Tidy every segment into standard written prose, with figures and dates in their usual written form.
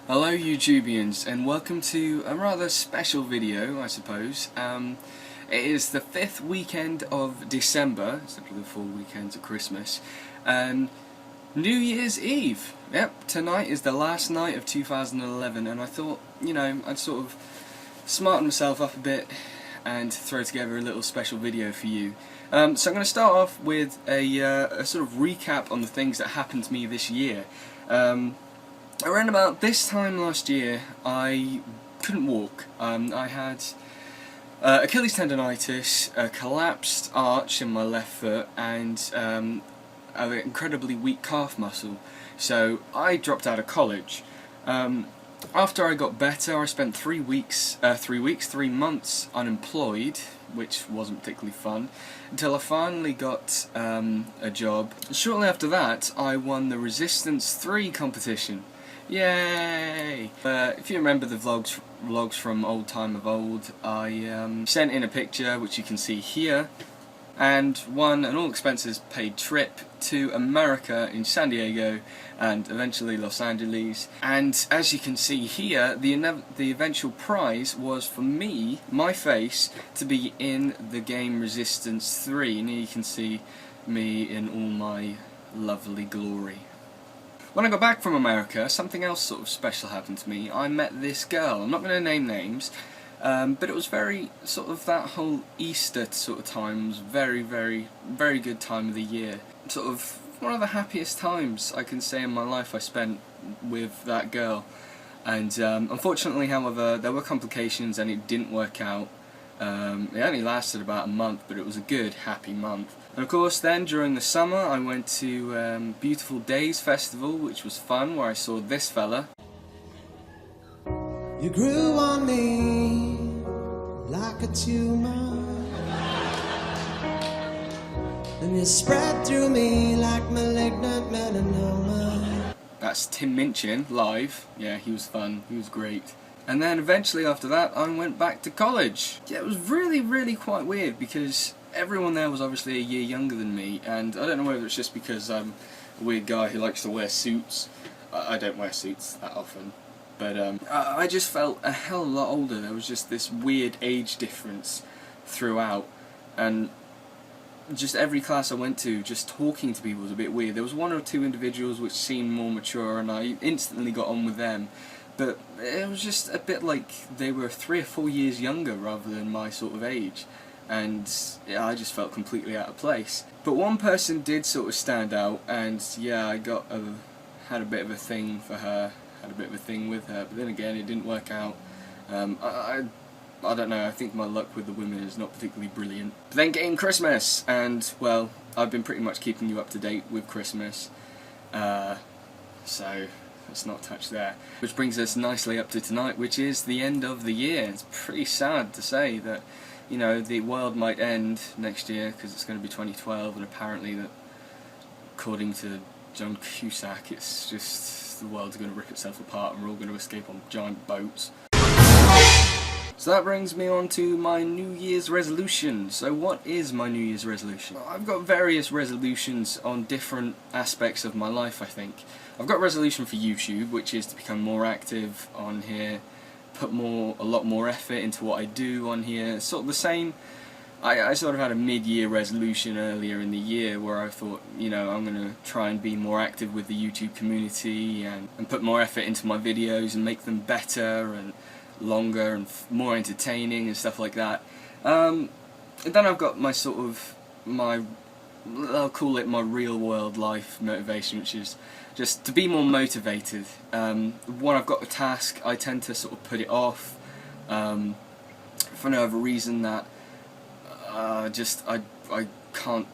Hello YouTubians, and welcome to a rather special video, I suppose. It is the 5th weekend of December, except for the 4 weekends of Christmas, and New Year's Eve. Yep, tonight is the last night of 2011, and I thought, I'd sort of smarten myself up a bit and throw together a little special video for you. So I'm going to start off with a sort of recap on the things that happened to me this year. Around about this time last year, I couldn't walk. I had Achilles tendonitis, a collapsed arch in my left foot, and an incredibly weak calf muscle. So I dropped out of college. After I got better, I spent 3 months unemployed, which wasn't particularly fun, until I finally got a job. Shortly after that, I won the Resistance 3 competition. Yay! If you remember the vlogs from old time of old, I sent in a picture, which you can see here, and won an all-expenses paid trip to America in San Diego and eventually Los Angeles. And as you can see here, the eventual prize was for me, my face, to be in the game Resistance 3, and here you can see me in all my lovely glory. When I got back from America, something else sort of special happened to me. I met this girl. I'm not going to name names, but it was very sort of that whole Easter sort of time. It was very, very, very good time of the year. Sort of one of the happiest times I can say in my life I spent with that girl. And unfortunately, however, there were complications and it didn't work out. It only lasted about a month, but it was a good, happy month. And of course then, during the summer, I went to Beautiful Days Festival, which was fun, where I saw this fella. You grew on me like a tumor, and you spread through me like malignant melanoma. That's Tim Minchin, live. Yeah, he was fun, he was great. And then eventually after that, I went back to college. Yeah, it was really, really quite weird, because everyone there was obviously a year younger than me, and I don't know whether it's just because I'm a weird guy who likes to wear suits. I don't wear suits that often, but I just felt a hell of a lot older. There was just this weird age difference throughout, and just every class I went to, just talking to people was a bit weird. There was one or two individuals which seemed more mature, and I instantly got on with them. But it was just a bit like they were 3 or 4 years younger rather than my sort of age, and yeah, I just felt completely out of place. But one person did sort of stand out, and yeah, I had a bit of a thing for her, had a bit of a thing with her, but then again it didn't work out. I don't know, I think my luck with the women is not particularly brilliant. But then came Christmas, and well, I've been pretty much keeping you up to date with Christmas, so let's not touch there. Which brings us nicely up to tonight, which is the end of the year. It's pretty sad to say that, the world might end next year, because it's going to be 2012, and apparently that, according to John Cusack, it's just the world's going to rip itself apart and we're all going to escape on giant boats. So that brings me on to my New Year's resolution. So what is my New Year's resolution? Well, I've got various resolutions on different aspects of my life, I think. I've got a resolution for YouTube, which is to become more active on here, put a lot more effort into what I do on here. It's sort of the same. I sort of had a mid-year resolution earlier in the year where I thought, I'm going to try and be more active with the YouTube community and put more effort into my videos and make them better and longer and more entertaining and stuff like that. And then I've got my I'll call it my real world life motivation, which is just to be more motivated. When I've got a task, I tend to sort of put it off for no other reason that I can't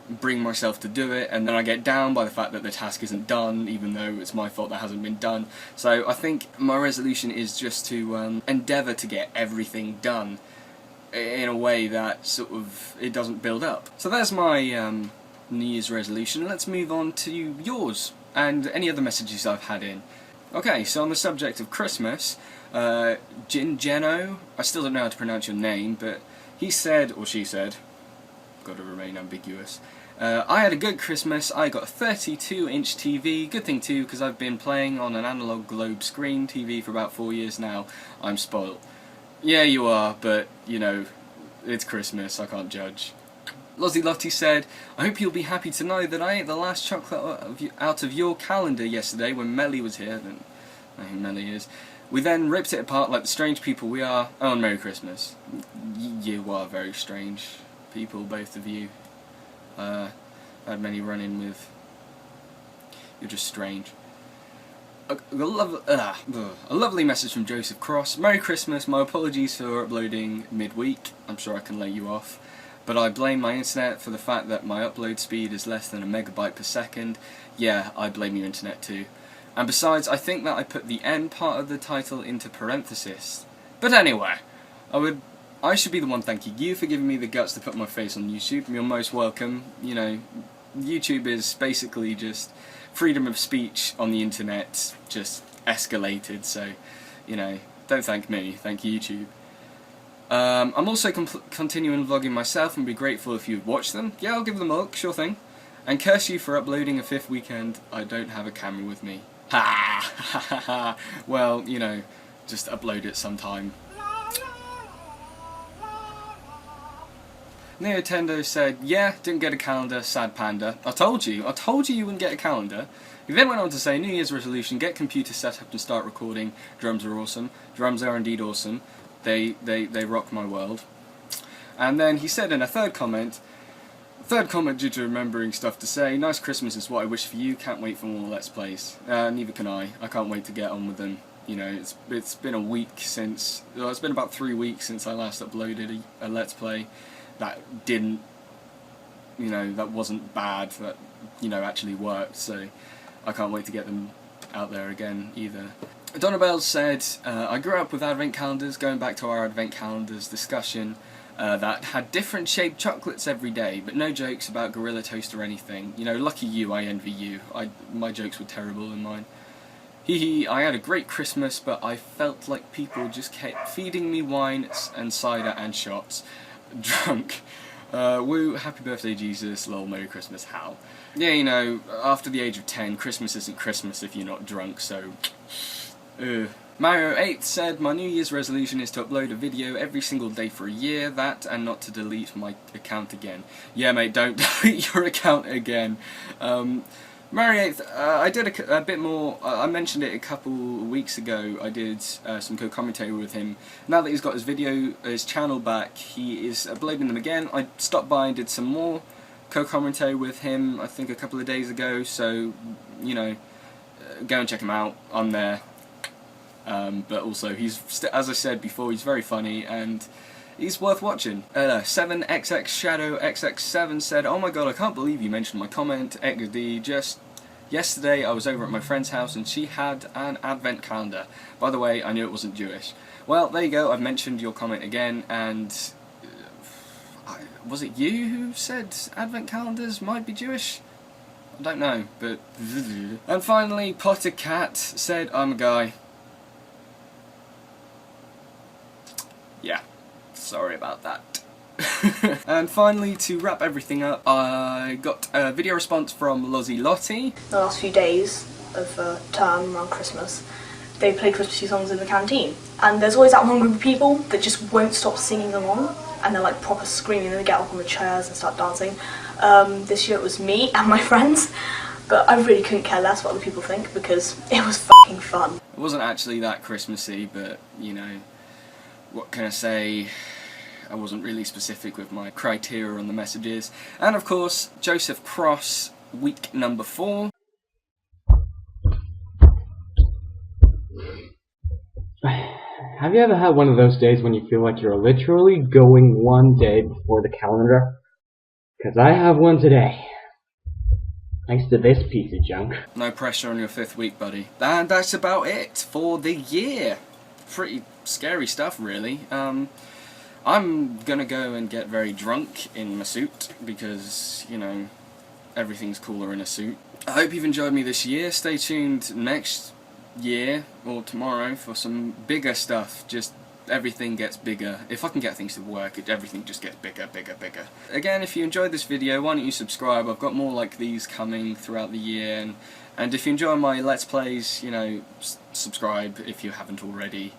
bring myself to do it, and then I get down by the fact that the task isn't done, even though it's my fault that hasn't been done. So I think my resolution is just to endeavour to get everything done in a way that sort of it doesn't build up. So that's my New Year's resolution. Let's move on to yours and any other messages I've had in. Okay, so on the subject of Christmas, Geno, I still don't know how to pronounce your name, but he said, or she said, got to remain ambiguous, I had a good Christmas. I got a 32-inch TV. Good thing too, because I've been playing on an analog globe screen TV for about 4 years now. I'm spoiled. Yeah, you are, but, you know, it's Christmas, I can't judge. Lozzie Lottie said, I hope you'll be happy to know that I ate the last chocolate out of your calendar yesterday when Melly was here. I don't know who Melly is. We then ripped it apart like the strange people we are. Oh, and Merry Christmas. You are very strange people, both of you. I had many run-in with. You're just strange. A lovely message from Joseph Cross. Merry Christmas, my apologies for uploading midweek. I'm sure I can let you off. But I blame my internet for the fact that my upload speed is less than a megabyte per second. Yeah, I blame your internet too. And besides, I think that I put the N part of the title into parenthesis. But anyway, I should be the one thanking you for giving me the guts to put my face on YouTube. You're most welcome. You know, YouTube is basically just freedom of speech on the internet, just escalated, so, you know, don't thank me, thank YouTube. I'm also continuing vlogging myself and be grateful if you'd watch them. Yeah, I'll give them a look, sure thing. And curse you for uploading a 5th weekend, I don't have a camera with me. Ha ha ha ha. Well, you know, just upload it sometime. Nintendo said, yeah, didn't get a calendar, sad panda. I told you you wouldn't get a calendar. He then went on to say, New Year's resolution, get computer set up and start recording. Drums are awesome. Drums are indeed awesome. They rock my world. And then he said in a third comment due to remembering stuff to say, nice Christmas is what I wish for you, can't wait for more Let's Plays. Neither can I can't wait to get on with them. You know, it's been a week since, well, it's been about 3 weeks since I last uploaded a Let's Play. That didn't, you know, that wasn't bad, that, you know, actually worked, so I can't wait to get them out there again either. Donna Bell said, I grew up with advent calendars, going back to our advent calendars discussion, that had different shaped chocolates every day, but no jokes about Gorilla Toast or anything. You know, lucky you, I envy you. My jokes were terrible in mine. Hee I had a great Christmas, but I felt like people just kept feeding me wine and cider and shots. Drunk. Woo, happy birthday Jesus, lol, Merry Christmas, how? Yeah, you know, after the age of 10, Christmas isn't Christmas if you're not drunk, so... Mario 8 said, my New Year's resolution is to upload a video every single day for a year, that and not to delete my account again. Yeah mate, don't delete your account again. Mario 8, I did a bit more, I mentioned it a couple weeks ago, I did some co-commentary with him. Now that he's got his channel back, he is uploading them again. I stopped by and did some more co-commentary with him, I think a couple of days ago, so, you know, go and check him out, I'm there. But also, he's, as I said before, he's very funny, and he's worth watching. 7XX Shadow XX7 said, oh my god, I can't believe you mentioned my comment, XD, just yesterday I was over at my friend's house and she had an advent calendar. By the way, I knew it wasn't Jewish. Well, there you go, I've mentioned your comment again, and was it you who said advent calendars might be Jewish? I don't know, but... And finally, Potter Cat said, I'm a guy. Yeah, sorry about that. And finally, to wrap everything up, I got a video response from Lozzie Lottie. The last few days of term around Christmas, they play Christmassy songs in the canteen, and there's always that one group of people that just won't stop singing along, and they're like proper screaming, and they get up on the chairs and start dancing. This year it was me and my friends, but I really couldn't care less what other people think because it was fucking fun. It wasn't actually that Christmassy, but you know, what can I say? I wasn't really specific with my criteria on the messages. And of course, Joseph Cross, week number 4. Have you ever had one of those days when you feel like you're literally going one day before the calendar? Because I have one today. Thanks to this piece of junk. No pressure on your 5th week, buddy. And that's about it for the year. Pretty scary stuff, really. I'm gonna go and get very drunk in my suit because, you know, everything's cooler in a suit. I hope you've enjoyed me this year. Stay tuned next year or tomorrow for some bigger stuff. Just everything gets bigger. If I can get things to work, everything just gets bigger, bigger, bigger. Again, if you enjoyed this video, why don't you subscribe? I've got more like these coming throughout the year, and if you enjoy my Let's Plays, you know, subscribe if you haven't already.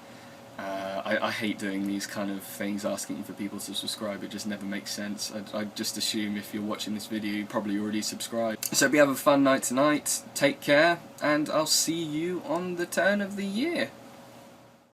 I hate doing these kind of things, asking for people to subscribe. It just never makes sense. I just assume if you're watching this video, you probably already subscribed. So hope you have a fun night tonight. Take care, and I'll see you on the turn of the year.